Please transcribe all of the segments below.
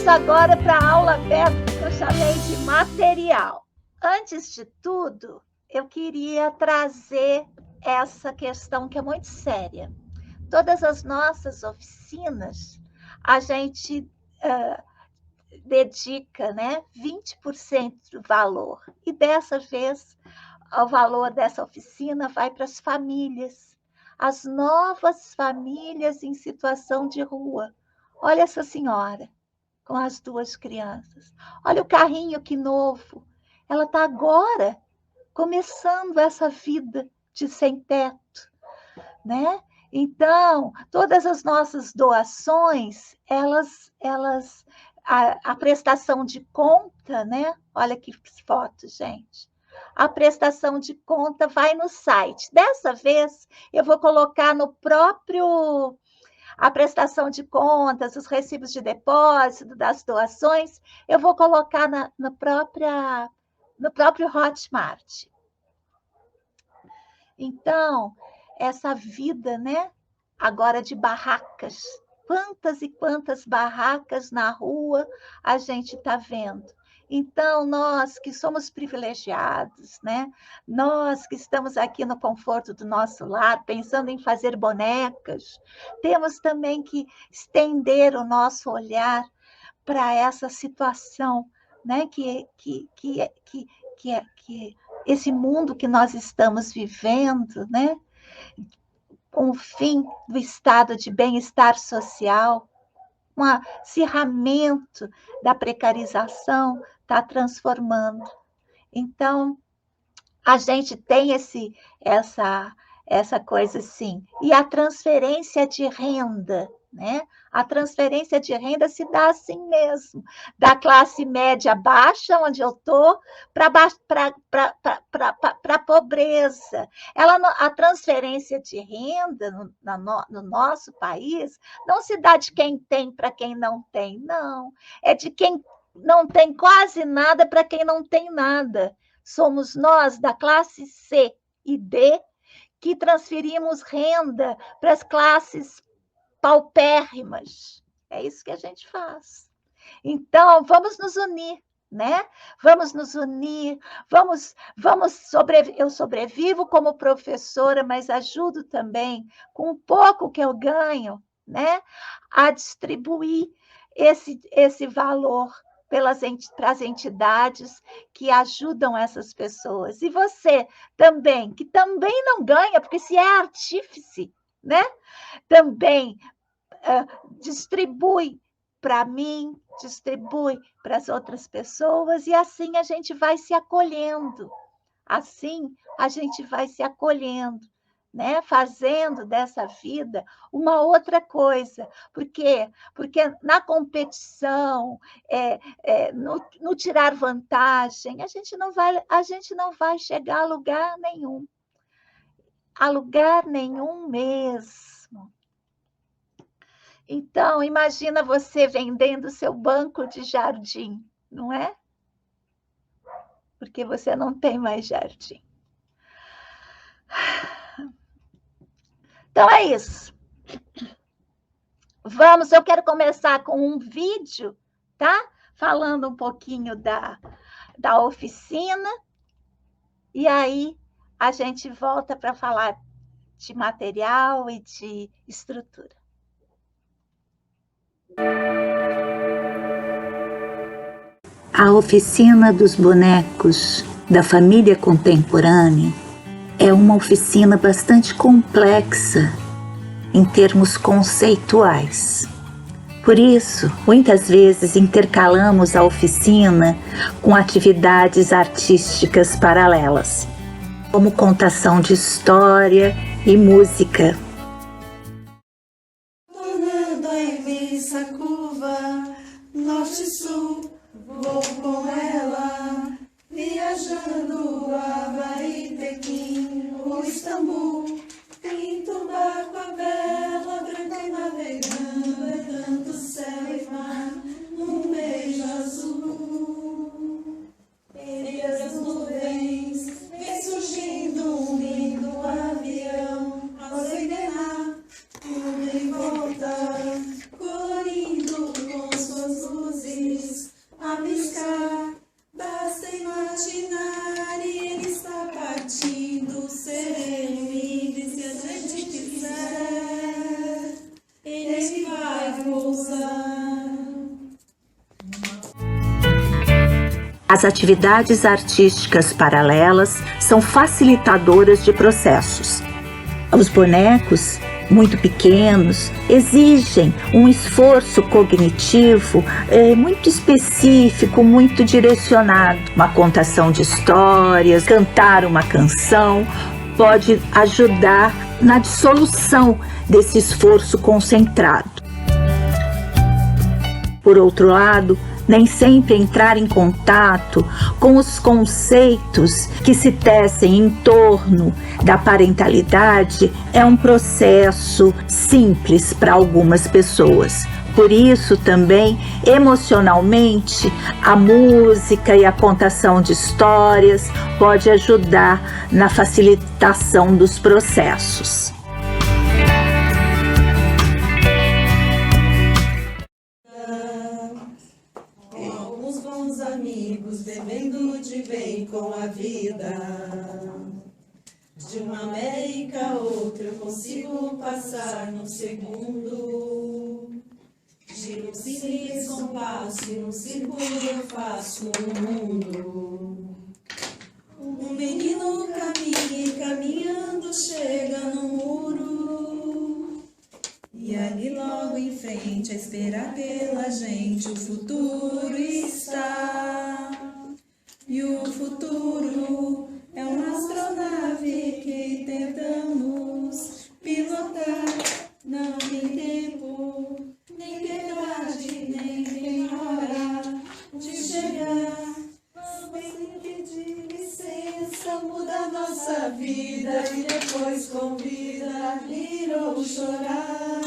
agora para a aula aberta que eu chamei de material. Antes de tudo, eu queria trazer essa questão que é muito séria. Todas as nossas oficinas, a gente dedica, né, 20% do valor. E dessa vez, o valor dessa oficina vai para as famílias, as novas famílias em situação de rua. Olha essa senhora com as duas crianças. Olha o carrinho que novo. Ela está agora começando essa vida de sem teto, né? Então, todas as nossas doações, a prestação de conta, né? Olha que foto, gente. A prestação de conta vai no site. Dessa vez, eu vou colocar no próprio a prestação de contas, os recibos de depósito, das doações, eu vou colocar no próprio Hotmart. Então, essa vida, né? Agora de barracas. Quantas e quantas barracas na rua a gente está vendo. Então, nós que somos privilegiados, né? Nós que estamos aqui no conforto do nosso lar, pensando em fazer bonecas, temos também que estender o nosso olhar para essa situação, né? Que esse mundo que nós estamos vivendo, né? Com o fim do estado de bem-estar social, um acirramento da precarização está transformando. Então, a gente tem essa coisa assim. E a transferência de renda, né? A transferência de renda se dá assim mesmo, da classe média baixa, onde eu estou, para a pobreza. A transferência de renda no nosso país não se dá de quem tem para quem não tem, não. É de quem não tem quase nada para quem não tem nada. Somos nós, da classe C e D, que transferimos renda para as classes paupérrimas. É isso que a gente faz. Então, vamos nos unir, né? Vamos nos unir, eu sobrevivo como professora, mas ajudo também, com o pouco que eu ganho, né? A distribuir esse valor para as entidades que ajudam essas pessoas. E você também, que também não ganha, porque se é artífice, né? Também distribui para mim, distribui para as outras pessoas, e assim a gente vai se acolhendo. Assim a gente vai se acolhendo, né? Fazendo dessa vida uma outra coisa. Por quê? Porque na competição, no tirar vantagem, a gente não vai chegar a lugar nenhum. A lugar nenhum mesmo. Então, imagina você vendendo seu banco de jardim, não é? Porque você não tem mais jardim. Então, é isso. Eu quero começar com um vídeo, tá? Falando um pouquinho da oficina. E aí, a gente volta para falar de material e de estrutura. A oficina dos bonecos da família contemporânea é uma oficina bastante complexa em termos conceituais. Por isso, muitas vezes intercalamos a oficina com atividades artísticas paralelas, como contação de história e música. Tornando a imensa curva, norte-sul, vou com ela, viajando Havaí, Pequim ou Istambul. Pinto um barco à vela, branca e navegando, é tanto céu e mar, num beijo azul. Entre as nuvens, vem surgindo um lindo avião, aos As atividades artísticas paralelas são facilitadoras de processos. Os bonecos, muito pequenos, exigem um esforço cognitivo muito específico, muito direcionado. Uma contação de histórias, cantar uma canção, pode ajudar na dissolução desse esforço concentrado. Por outro lado, nem sempre entrar em contato com os conceitos que se tecem em torno da parentalidade é um processo simples para algumas pessoas. Por isso, também, emocionalmente, a música e a contação de histórias pode ajudar na facilitação dos processos. Bebendo de bem com a vida, de uma América a outra eu consigo passar num segundo. Giro simples compasso e num círculo eu faço um mundo. Um menino caminha e caminhando chega no muro, e ali logo em frente a esperar pela gente o futuro está. E o futuro é uma astronave que tentamos pilotar. Não tem tempo, nem verdade, nem tem hora de chegar. Vamos pedir licença, muda nossa vida e depois convida a rir ou chorar.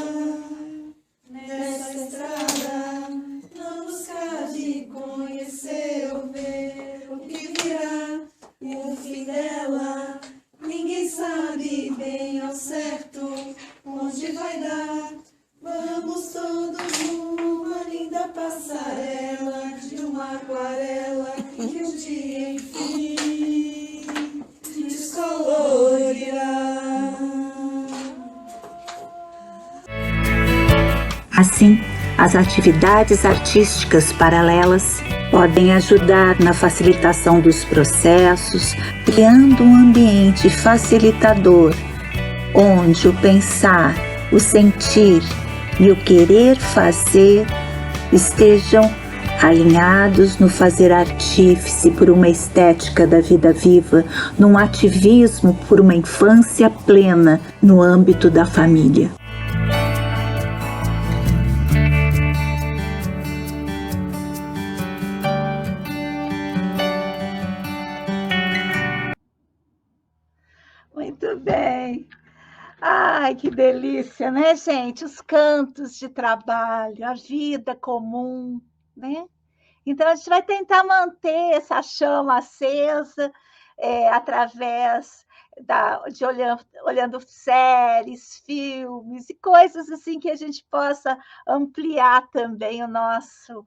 Nessa estrada não nos cabe conhecer ou ver o que virá, o fim dela. Ninguém sabe bem ao certo onde vai dar. Vamos todos numa linda passarela de uma aquarela que um dia, enfim, descolorirá. Assim, as atividades artísticas paralelas podem ajudar na facilitação dos processos, criando um ambiente facilitador, onde o pensar, o sentir e o querer fazer estejam alinhados no fazer artífice por uma estética da vida viva, num ativismo por uma infância plena no âmbito da família. Muito bem. Ai, que delícia, né, gente? Os cantos de trabalho, a vida comum, né? Então, a gente vai tentar manter essa chama acesa através de olhando séries, filmes e coisas assim que a gente possa ampliar também a nossa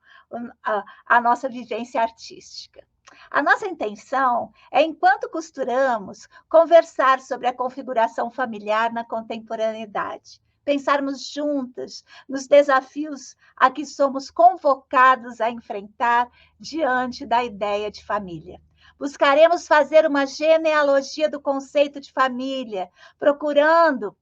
vivência artística. A nossa intenção é, enquanto costuramos, conversar sobre a configuração familiar na contemporaneidade, pensarmos juntas nos desafios a que somos convocados a enfrentar diante da ideia de família. Buscaremos fazer uma genealogia do conceito de família, procurando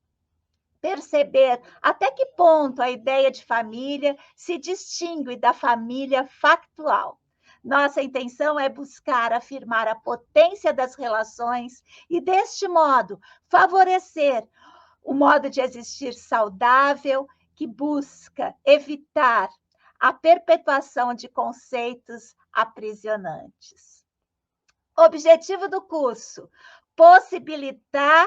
perceber até que ponto a ideia de família se distingue da família factual. Nossa intenção é buscar afirmar a potência das relações e, deste modo, favorecer o modo de existir saudável que busca evitar a perpetuação de conceitos aprisionantes. Objetivo do curso: possibilitar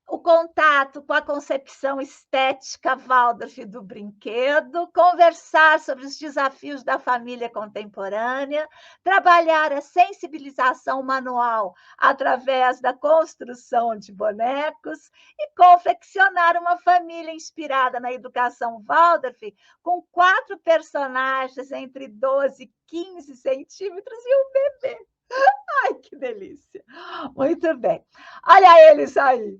o contato com a concepção estética Waldorf do brinquedo, conversar sobre os desafios da família contemporânea, trabalhar a sensibilização manual através da construção de bonecos e confeccionar uma família inspirada na educação Waldorf com 4 personagens entre 12 e 15 centímetros e um bebê. Ai, que delícia! Muito bem. Olha eles aí.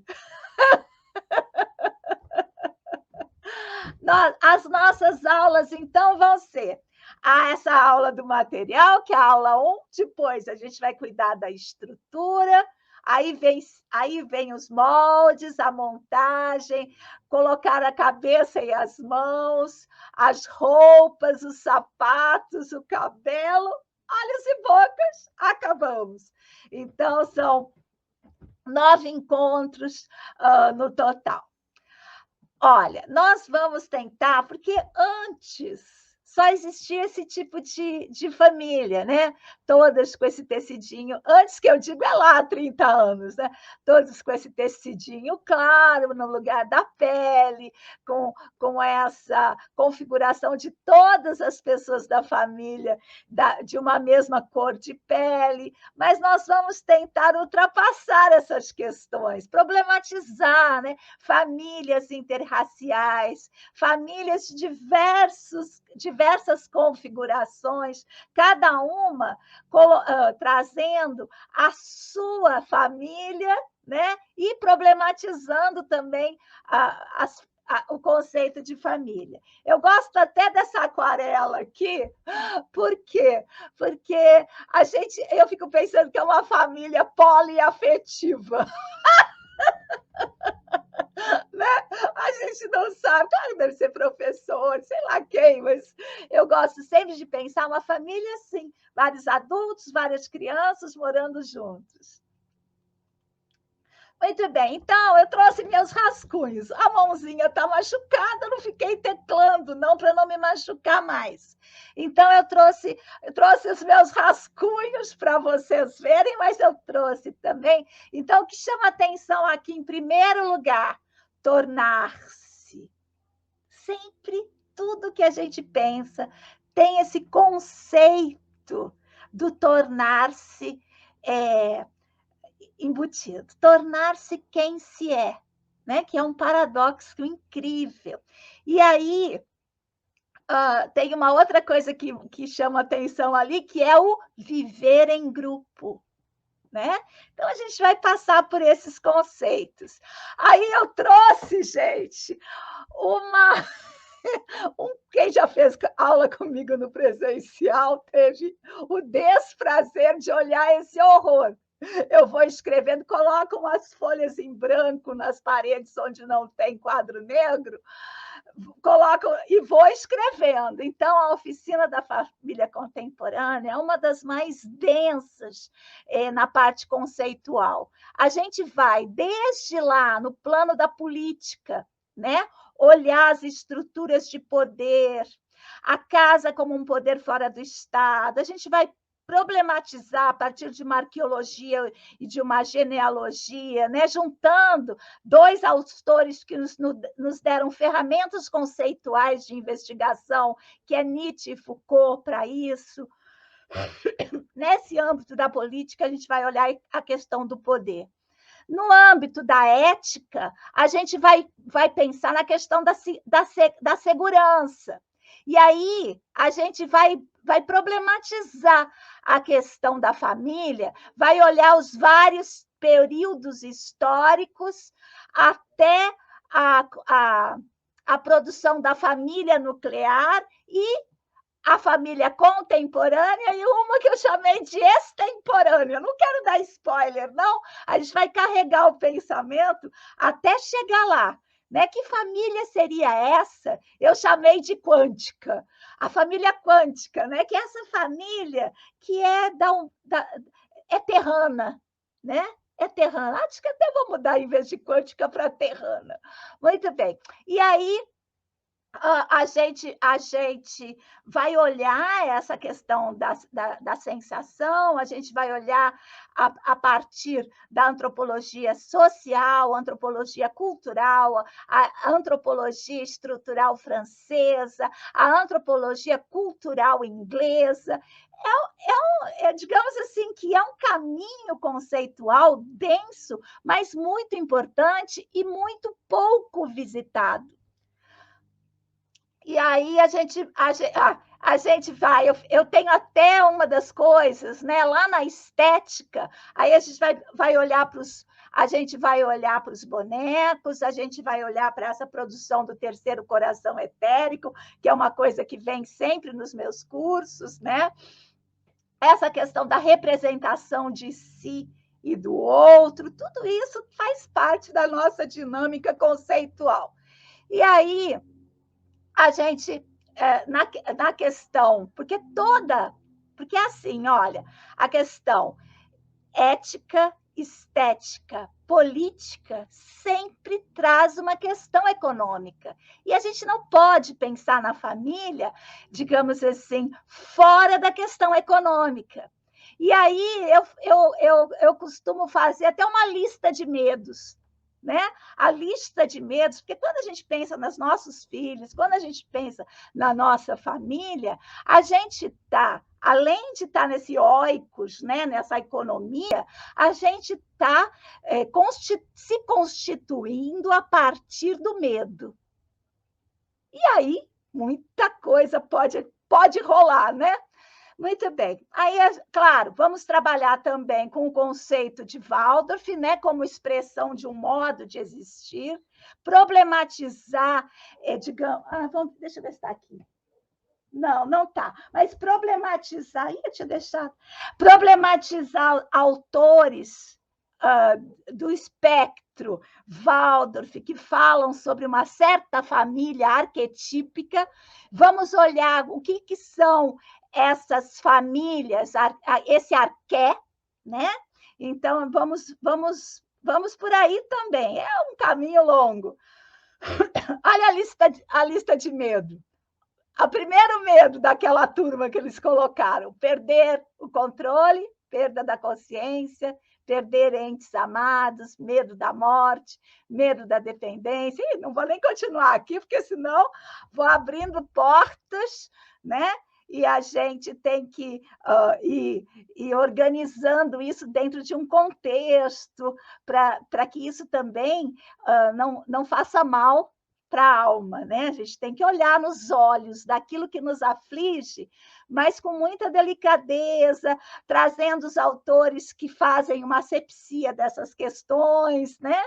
As nossas aulas, então, vão ser há essa aula do material, que é a aula 1, depois a gente vai cuidar da estrutura, aí vem os moldes, a montagem, colocar a cabeça e as mãos, as roupas, os sapatos, o cabelo, olhos e bocas, acabamos. Então, são 9 encontros no total. Olha, nós vamos tentar, porque antes só existia esse tipo de família, né? Todas com esse tecidinho, antes que eu digo é lá há 30 anos, né? Todos com esse tecidinho claro, no lugar da pele, com essa configuração de todas as pessoas da família, de uma mesma cor de pele, mas nós vamos tentar ultrapassar essas questões, problematizar, né? Famílias interraciais, famílias de diversas configurações, cada uma trazendo a sua família, né? E problematizando também o conceito de família. Eu gosto até dessa aquarela aqui, por quê? Porque eu fico pensando que é uma família poliafetiva. Né? A gente não sabe, claro que deve ser professor, sei lá quem, mas eu gosto sempre de pensar uma família assim, vários adultos, várias crianças morando juntos. Muito bem, então eu trouxe meus rascunhos. A mãozinha está machucada, não fiquei teclando, não, para não me machucar mais. Então, eu trouxe os meus rascunhos para vocês verem, mas eu trouxe também. Então, o que chama atenção aqui, em primeiro lugar, tornar-se. Sempre tudo que a gente pensa tem esse conceito do tornar-se embutido, tornar-se quem se é, né? Que é um paradoxo incrível. E aí tem uma outra coisa que chama atenção ali, que é o viver em grupo. Né? Então, a gente vai passar por esses conceitos. Aí eu trouxe, gente, quem já fez aula comigo no presencial teve o desprazer de olhar esse horror. Eu vou escrevendo, coloco umas folhas em branco nas paredes onde não tem quadro negro, coloco e vou escrevendo. Então, a oficina da família contemporânea é uma das mais densas na parte conceitual. A gente vai desde lá, no plano da política, né? Olhar as estruturas de poder, a casa como um poder fora do Estado, a gente vai problematizar a partir de uma arqueologia e de uma genealogia, né? Juntando dois autores que nos deram ferramentas conceituais de investigação, que é Nietzsche e Foucault, para isso. Nesse âmbito da política, a gente vai olhar a questão do poder. No âmbito da ética, a gente vai pensar na questão da segurança. E aí, a gente vai problematizar a questão da família, vai olhar os vários períodos históricos até a produção da família nuclear e a família contemporânea e uma que eu chamei de extemporânea. Não quero dar spoiler, não. A gente vai carregar o pensamento até chegar lá. Né? Que família seria essa? Eu chamei de quântica. A família quântica, né? Que é essa família que é terrana, né? É terrana. Acho que até vou mudar, em vez de quântica, para terrana. Muito bem. E aí, a gente vai olhar essa questão da sensação, a gente vai olhar a partir da antropologia social, antropologia cultural, a antropologia estrutural francesa, a antropologia cultural inglesa. Digamos assim, que é um caminho conceitual denso, mas muito importante e muito pouco visitado. E aí a gente vai, eu tenho até uma das coisas, né, lá na estética, aí a gente vai olhar para os, a gente vai olhar para os bonecos, a gente vai olhar para essa produção do terceiro coração etérico, que é uma coisa que vem sempre nos meus cursos, né? Essa questão da representação de si e do outro, tudo isso faz parte da nossa dinâmica conceitual. E aí, a gente, na questão, porque assim, olha, a questão ética, estética, política, sempre traz uma questão econômica. E a gente não pode pensar na família, digamos assim, fora da questão econômica. E aí eu costumo fazer até uma lista de medos, né? A lista de medos, porque quando a gente pensa nos nossos filhos, quando a gente pensa na nossa família, a gente está, além de estar nesse oikos, né, nessa economia, a gente está se constituindo a partir do medo. E aí, muita coisa pode rolar, né? Muito bem. Aí, claro, vamos trabalhar também com o conceito de Waldorf, né, como expressão de um modo de existir, problematizar, digamos... deixa eu ver se está aqui. Não está. Mas problematizar... eu tinha deixado. Problematizar autores do espectro Waldorf, que falam sobre uma certa família arquetípica. Vamos olhar o que são essas famílias, esse arqué, né? Então, vamos por aí também. É um caminho longo. Olha a lista de medo. O primeiro medo daquela turma que eles colocaram: perder o controle, perda da consciência, perder entes amados, medo da morte, medo da dependência. E não vou nem continuar aqui, porque senão vou abrindo portas, né? E a gente tem que ir organizando isso dentro de um contexto, para que isso também não faça mal para a alma, né? A gente tem que olhar nos olhos daquilo que nos aflige, mas com muita delicadeza, trazendo os autores que fazem uma asepsia dessas questões, né?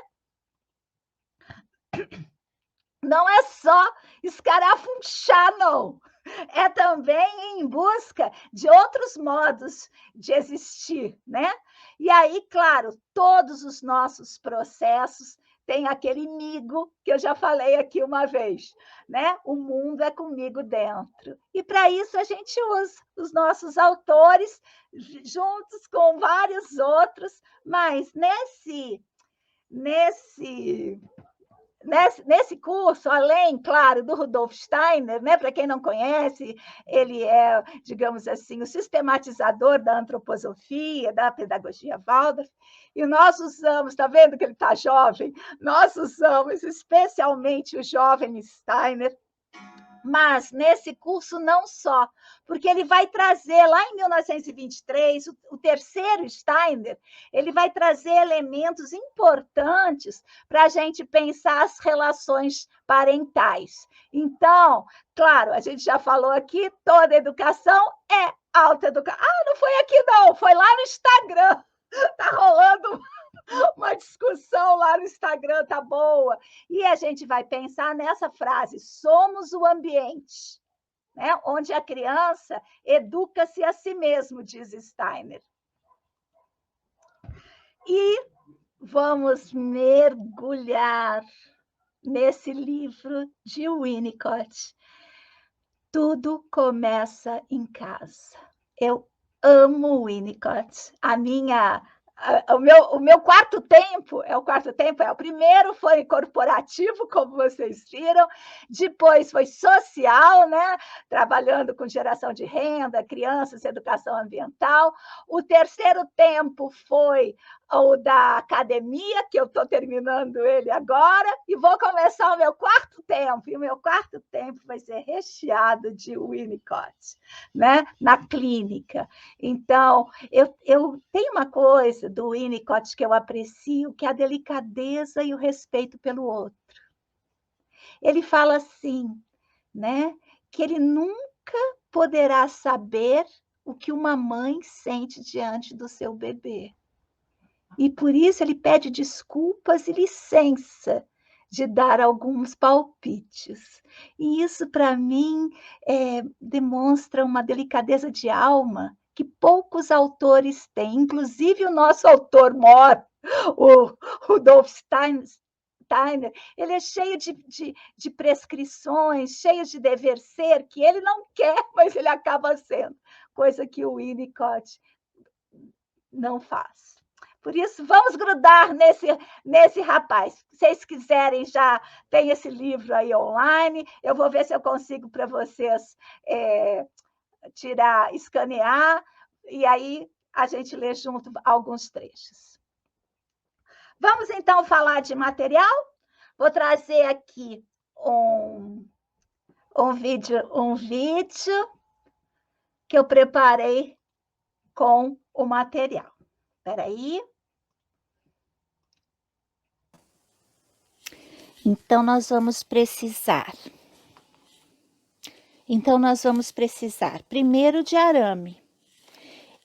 Não é só escarafunchar, não. É também em busca de outros modos de existir, né? E aí, claro, todos os nossos processos têm aquele migo que eu já falei aqui uma vez, né? O mundo é comigo dentro. E para isso a gente usa os nossos autores juntos com vários outros, mas nesse curso, além, claro, do Rudolf Steiner, né? Para quem não conhece, ele é, digamos assim, o sistematizador da antroposofia, da pedagogia Waldorf, e nós usamos, está vendo que ele está jovem? Nós usamos especialmente o jovem Steiner, mas nesse curso não só, porque ele vai trazer, lá em 1923, o terceiro Steiner, ele vai trazer elementos importantes para a gente pensar as relações parentais. Então, claro, a gente já falou aqui, toda educação é autoeducação. Não foi aqui não, foi lá no Instagram. Está rolando uma discussão lá no Instagram, tá boa. E a gente vai pensar nessa frase: somos o ambiente, né? Onde a criança educa-se a si mesmo, diz Steiner. E vamos mergulhar nesse livro de Winnicott. Tudo começa em casa. Eu amo Winnicott. O meu quarto tempo, o primeiro foi corporativo, como vocês viram, depois foi social, né? Trabalhando com geração de renda, crianças, educação ambiental. O terceiro tempo foi o da academia, que eu estou terminando ele agora, e vou começar o meu quarto tempo, e o meu quarto tempo vai ser recheado de Winnicott, né? Na clínica. Então, eu tenho uma coisa do Winnicott que eu aprecio, que é a delicadeza e o respeito pelo outro. Ele fala assim, né, que ele nunca poderá saber o que uma mãe sente diante do seu bebê. E por isso ele pede desculpas e licença de dar alguns palpites. E isso, para mim, demonstra uma delicadeza de alma que poucos autores têm, inclusive o nosso autor mor, o Rudolf Steiner, ele é cheio de prescrições, cheio de dever ser, que ele não quer, mas ele acaba sendo, coisa que o Winnicott não faz. Por isso, vamos grudar nesse rapaz. Se vocês quiserem, já tem esse livro aí online. Eu vou ver se eu consigo para vocês escanear, e aí a gente lê junto alguns trechos. Vamos, então, falar de material? Vou trazer aqui um vídeo que eu preparei com o material. Espera aí. Então, nós vamos precisar primeiro de arame.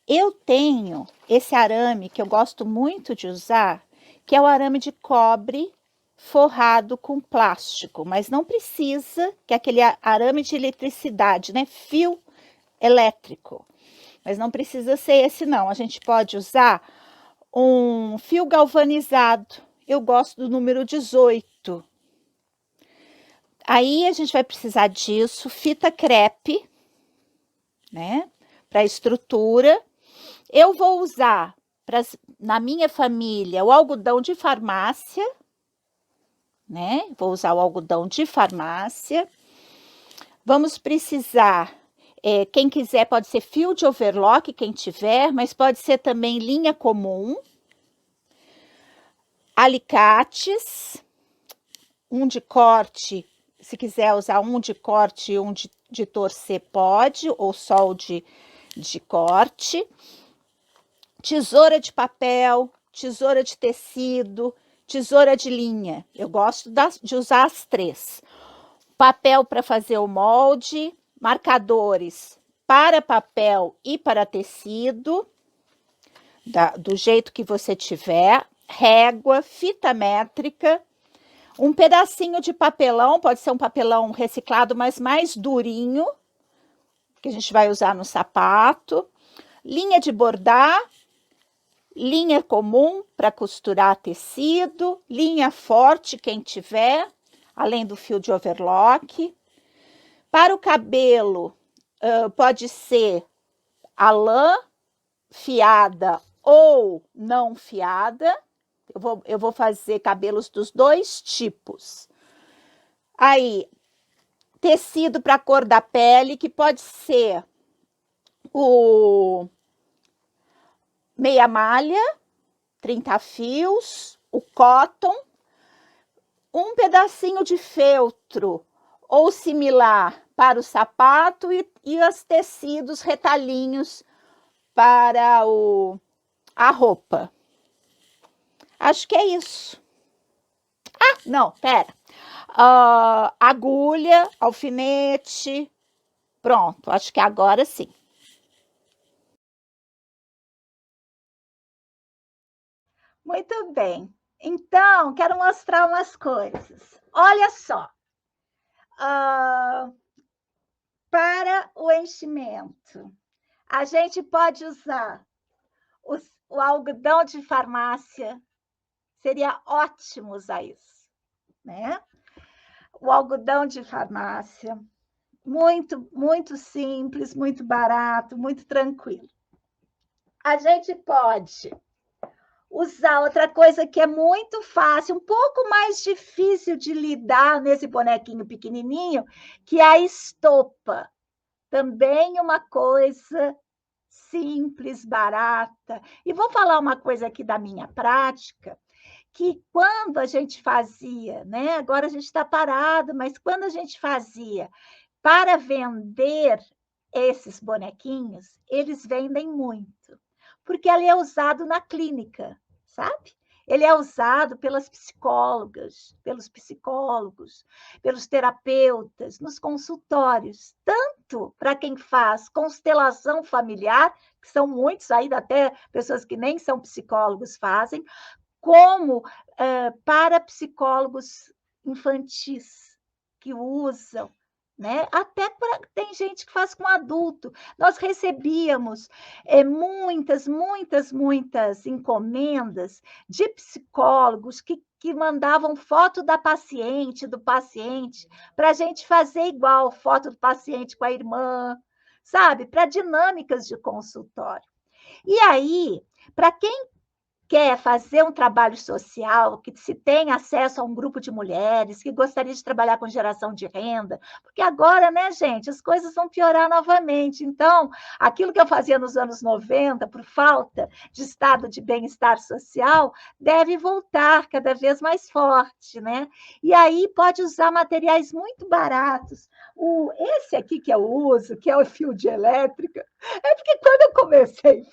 Eu tenho esse arame que eu gosto muito de usar, que é o arame de cobre forrado com plástico, mas não precisa, que é aquele arame de eletricidade, né? Fio elétrico. Mas não precisa ser esse, não. A gente pode usar um fio galvanizado. Eu gosto do número 18. Aí a gente vai precisar disso, fita crepe, né? Para estrutura. Eu vou usar, na minha família, o algodão de farmácia, né? Vou usar o algodão de farmácia. Vamos precisar, quem quiser pode ser fio de overlock, quem tiver, mas pode ser também linha comum. Alicates, um de corte, se quiser usar um de corte e um de torcer pode, ou só o de corte. Tesoura de papel, tesoura de tecido, tesoura de linha. Eu gosto de usar as 3. Papel para fazer o molde, marcadores para papel e para tecido, do jeito que você tiver, régua, fita métrica, um pedacinho de papelão, pode ser um papelão reciclado, mas mais durinho, que a gente vai usar no sapato, linha de bordar, linha comum para costurar tecido, linha forte, quem tiver, além do fio de overlock. Para o cabelo, pode ser a lã fiada ou não fiada. Eu vou fazer cabelos dos 2 tipos. Aí, tecido para a cor da pele, que pode ser o meia malha, 30 fios, o cotton, um pedacinho de feltro ou similar para o sapato e os tecidos retalhinhos para a roupa. Acho que é isso. Ah, não, pera. Agulha, alfinete. Pronto, acho que agora sim. Muito bem. Então, quero mostrar umas coisas. Olha só. Para o enchimento, a gente pode usar o algodão de farmácia. Seria ótimo usar isso, né? O algodão de farmácia, muito, muito simples, muito barato, muito tranquilo. A gente pode usar outra coisa que é muito fácil, um pouco mais difícil de lidar nesse bonequinho pequenininho, que é a estopa. Também uma coisa simples, barata. E vou falar uma coisa aqui da minha prática, que quando a gente fazia, né? Agora a gente está parado, mas quando a gente fazia para vender esses bonequinhos, eles vendem muito, porque ele é usado na clínica, sabe? Ele é usado pelas psicólogas, pelos psicólogos, pelos terapeutas, nos consultórios, tanto tanto para quem faz constelação familiar, que são muitos ainda, até pessoas que nem são psicólogos fazem, como para psicólogos infantis que usam, né? Até tem gente que faz com adulto. Nós recebíamos muitas encomendas de psicólogos que mandavam foto da paciente, do paciente, para a gente fazer igual, foto do paciente com a irmã, sabe? Para dinâmicas de consultório. E aí, para quem quer fazer um trabalho social, que se tem acesso a um grupo de mulheres, que gostaria de trabalhar com geração de renda, porque agora, né, gente, as coisas vão piorar novamente. Então, aquilo que eu fazia nos anos 90, por falta de estado de bem-estar social, deve voltar cada vez mais forte, né? E aí pode usar materiais muito baratos. Esse aqui que eu uso, que é o fio de elétrica, é porque quando eu comecei a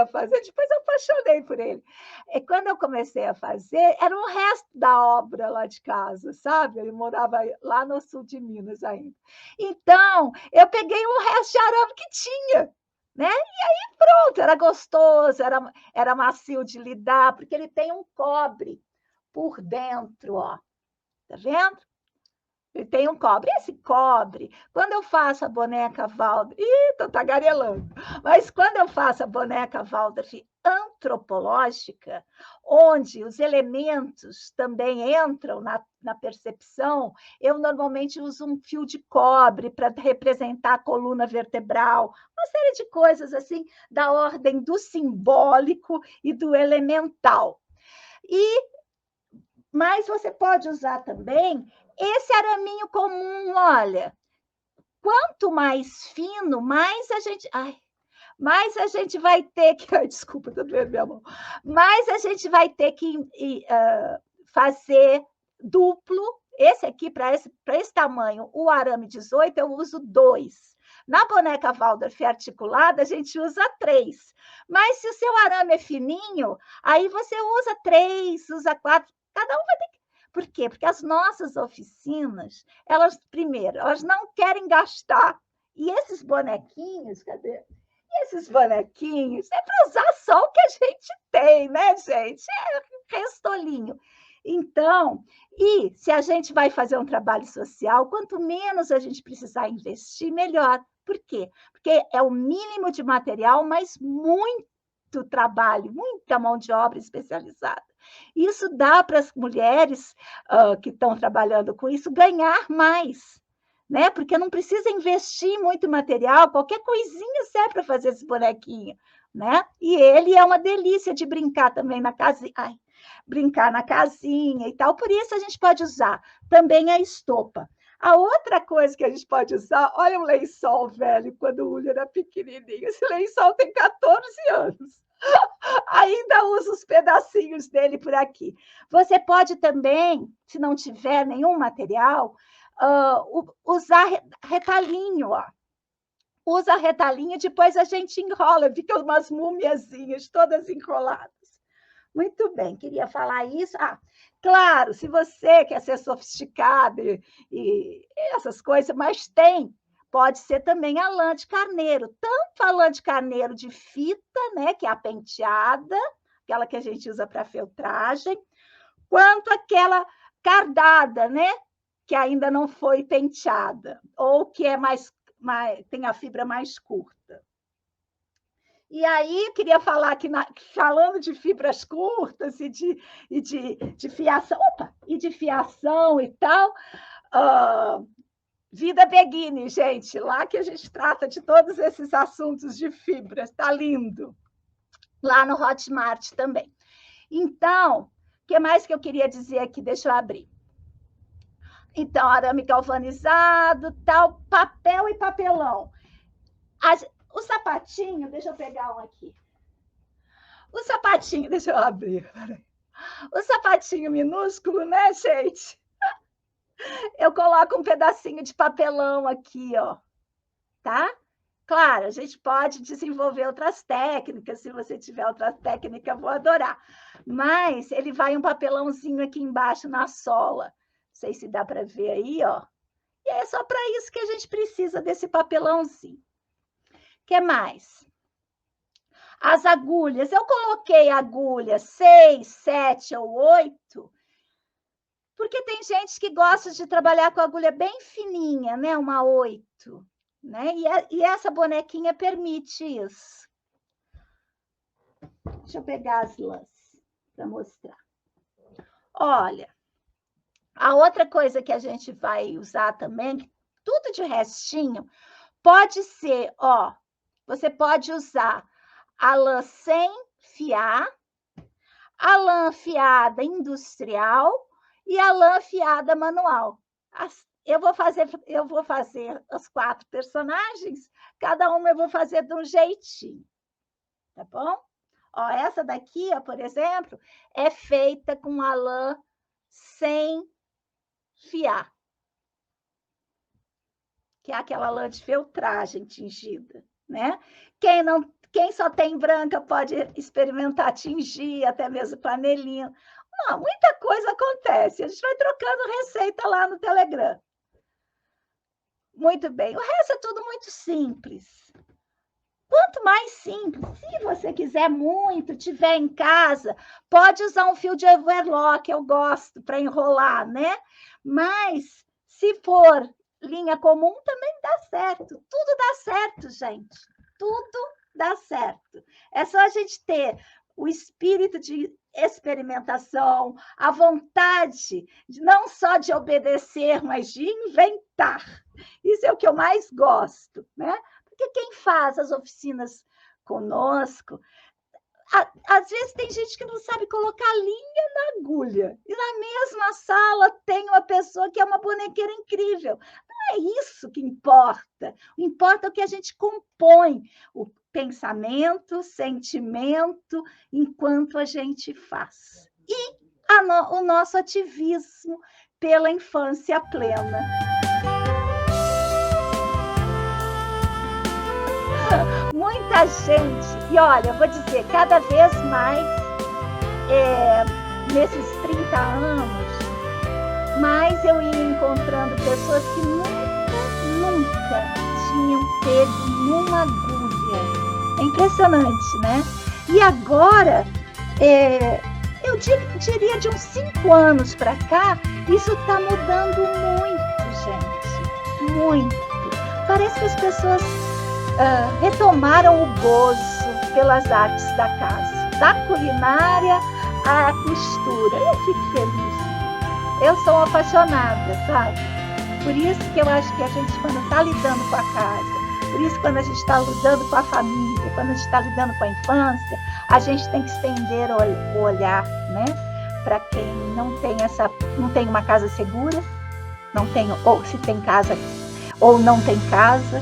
fazer, depois eu apaixonei por ele. E quando eu comecei a fazer, era o resto da obra lá de casa, sabe? Ele morava lá no sul de Minas ainda. Então, eu peguei o resto de arame que tinha, né? E aí, pronto, era gostoso, era macio de lidar, porque ele tem um cobre por dentro, ó. Tá vendo? Ele tem um cobre. Esse cobre, quando eu faço a boneca Waldorf, estou tagarelando, mas quando eu faço a boneca Waldorf antropológica, onde os elementos também entram na percepção, eu normalmente uso um fio de cobre para representar a coluna vertebral, uma série de coisas assim, da ordem do simbólico e do elemental. Mas você pode usar também esse araminho comum, olha. Quanto mais fino, mais a gente... mais a gente vai ter que... desculpa, estou doendo minha mão. Mais a gente vai ter que fazer duplo. Esse aqui, para esse tamanho, o arame 18, eu uso 2. Na boneca Waldorf articulada, a gente usa 3. Mas se o seu arame é fininho, aí você usa 3, usa 4. Cada um vai ter que... Por quê? Porque as nossas oficinas, primeiro, elas não querem gastar. E esses bonequinhos, cadê? Esses bonequinhos é para usar só o que a gente tem, né, gente? É restolinho. Então, e se a gente vai fazer um trabalho social, quanto menos a gente precisar investir, melhor. Por quê? Porque é o mínimo de material, mas muito trabalho, muita mão de obra especializada. Isso dá para as mulheres que estão trabalhando com isso ganhar mais, né? Porque não precisa investir muito material, qualquer coisinha serve para fazer esse bonequinho, né? E ele é uma delícia de brincar também na casinha, brincar na casinha e tal. Por isso a gente pode usar também a estopa. A outra coisa que a gente pode usar, olha um lençol velho, quando o Uli era pequenininho. Esse lençol tem 14 anos. Ainda usa os pedacinhos dele por aqui. Você pode também, se não tiver nenhum material, usar retalhinho, ó. Usa retalhinho, depois a gente enrola, fica umas múmiazinhas todas enroladas. Muito bem, queria falar isso. Claro, se você quer ser sofisticado e essas coisas, mas pode ser também a lã de carneiro, tanto a lã de carneiro de fita, né, que é a penteada, aquela que a gente usa para filtragem, quanto aquela cardada, né, que ainda não foi penteada, ou que é tem a fibra mais curta. E aí, queria falar que, falando de fibras curtas e de fiação, e tal, Vida Beguine, gente, lá que a gente trata de todos esses assuntos de fibras, tá lindo. Lá no Hotmart também. Então, o que mais que eu queria dizer aqui? Deixa eu abrir. Então, arame galvanizado, tal, papel e papelão. O sapatinho, deixa eu pegar um aqui. O sapatinho, deixa eu abrir. O sapatinho minúsculo, né, gente? Eu coloco um pedacinho de papelão aqui, ó, tá? Claro, a gente pode desenvolver outras técnicas, se você tiver outra técnica, vou adorar. Mas ele vai um papelãozinho aqui embaixo na sola, sei se dá para ver aí, ó. E é só para isso que a gente precisa desse papelãozinho. O que mais? As agulhas. Eu coloquei agulha 6, 7 ou 8, porque tem gente que gosta de trabalhar com agulha bem fininha, né? Uma 8, né? E essa bonequinha permite isso. Deixa eu pegar as lãs para mostrar. Olha, a outra coisa que a gente vai usar também, tudo de restinho, pode ser, ó, você pode usar a lã sem fiar, a lã fiada industrial e a lã fiada manual. Eu vou fazer os 4 personagens, cada uma eu vou fazer de um jeitinho, tá bom? Ó, essa daqui, ó, por exemplo, é feita com a lã sem fiar, que é aquela lã de feltragem tingida, né? Quem só tem branca pode experimentar tingir, até mesmo panelinha. Não, muita coisa acontece. A gente vai trocando receita lá no Telegram. Muito bem. O resto é tudo muito simples. Quanto mais simples, se você quiser muito, tiver em casa, pode usar um fio de overlock, eu gosto, para enrolar, né? Mas, se for linha comum, também dá certo. Tudo dá certo, gente. Tudo dá certo. É só a gente ter o espírito de experimentação, a vontade não só de obedecer, mas de inventar. Isso é o que eu mais gosto, né? Porque quem faz as oficinas conosco, às vezes tem gente que não sabe colocar linha na agulha. E na mesma sala tem uma pessoa que é uma bonequeira incrível. Não é isso que importa. O importa é o que a gente compõe, o pensamento, sentimento, enquanto a gente faz. E o nosso ativismo pela infância plena. Muita gente, e olha, eu vou dizer, cada vez mais, nesses 30 anos, mais eu ia encontrando pessoas que nunca tinham pego numa agulha. É impressionante, né? E agora, eu diria de uns 5 anos para cá, isso está mudando muito, gente. Muito. Parece que as pessoas retomaram o gozo pelas artes da casa, da culinária à costura. Eu fico feliz. Eu sou apaixonada, sabe? Por isso que eu acho que a gente, quando está lidando com a casa, por isso quando a gente está lidando com a família, quando a gente está lidando com a infância, a gente tem que estender o olhar, né? Para quem não tem uma casa segura, não tem, ou se tem casa ou não tem casa,